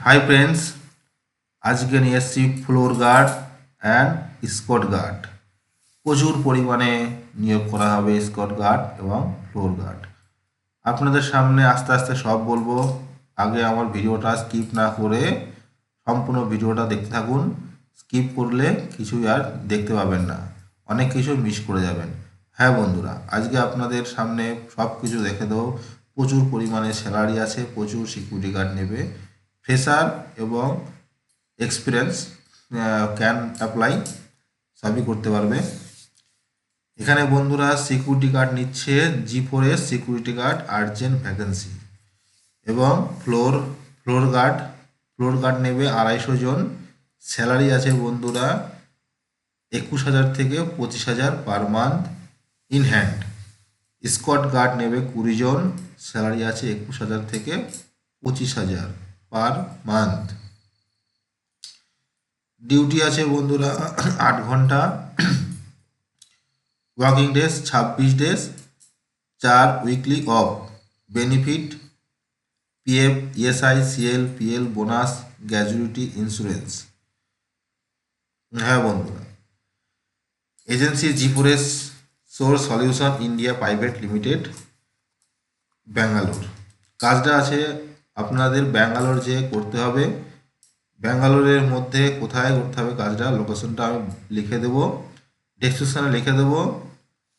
Hi friends, আজকে নিয়ে এসেছি floor guard and escort guard. প্রচুর পরিমাণে নিয়োগ করা হবে স্কট গার্ড এবং ফ্লোর গার্ড। আপনাদের সামনে আস্তে আস্তে সব বলবো। আগে আমার ভিডিওটা স্কিপ না করে সম্পূর্ণ ভিডিওটা দেখতে থাকুন। স্কিপ করলে কিছুই আর দেখতে পাবেন না, অনেক কিছু মিস করে যাবেন। হ্যাঁ বন্ধুরা, আজকে আপনাদের সামনে সব কিছু দেখে দেবো। প্রচুর পরিমাণে স্যালারি আছে, প্রচুর সিকিউরিটি গার্ড নেবে। ফ্রেশার এবং এক্সপিরিয়েন্স ক্যান অ্যাপ্লাই, সবই করতে পারবে। এখানে বন্ধুরা সিকিউরিটি গার্ড নিচ্ছে G4S security guard urgent vacancy, এবং ফ্লোর গার্ড নেবে 250 জন। স্যালারি আছে বন্ধুরা 21,000 থেকে 25,000 per month in hand. Escort guard নেবে 20 জন, স্যালারি আছে 21,000 থেকে 25,000 পার মান্থ। ডিউটি আছে বন্ধুরা 8 ঘন্টা, working days 26 days, 4 weekly of, benefit PF, ESI, CL, PL, bonus, gratuity, insurance. হ্যাঁ বন্ধুরা, agency G4S source solution India private limited, Bangalore. কাজটা আছে আপনাদের ব্যাঙ্গালোর যে করতে হবে। ব্যাঙ্গালোরের মধ্যে কোথায় করতে হবে কাজটা, লোকেশনটা আমি লিখে দেবো, ডেসক্রিপশানে লিখে দেবো।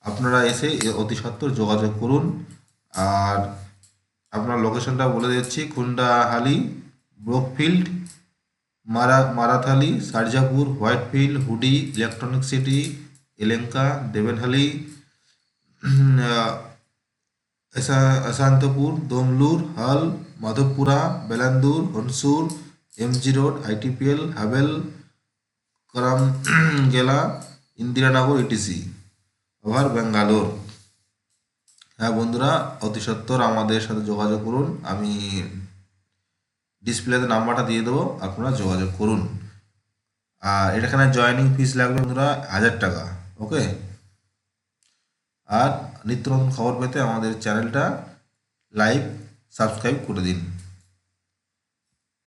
আপনারা এসে অতি সত্বর যোগাযোগ করুন। আর আপনার লোকেশনটা বলে দিচ্ছি: Kundalahalli, Brookefield, Marathahalli, Sarjapur, Whitefield, Hoodi, Electronic City, Yelahanka, Devanahalli, अशांतपुर, Domlur, HAL, Madhavpura, Bellandur, Hosur, MG road, ITPL, हावेल, करामगेला, इंदिरानगर, ETC, ওভার ব্যাঙ্গালোর। হ্যাঁ বন্ধুরা, অতি সত্বর আমাদের সাথে যোগাযোগ করুন। আমি ডিসপ্লেতে নাম্বারটা দিয়ে দেবো, আপনারা যোগাযোগ করুন। আর এখানে জয়েনিং ফিস লাগবে বন্ধুরা 1000 টাকা। ওকে। আর নিত্য নতুন খবর পেতে আমাদের চ্যানেলটা লাইক সাবস্ক্রাইব করে দিন।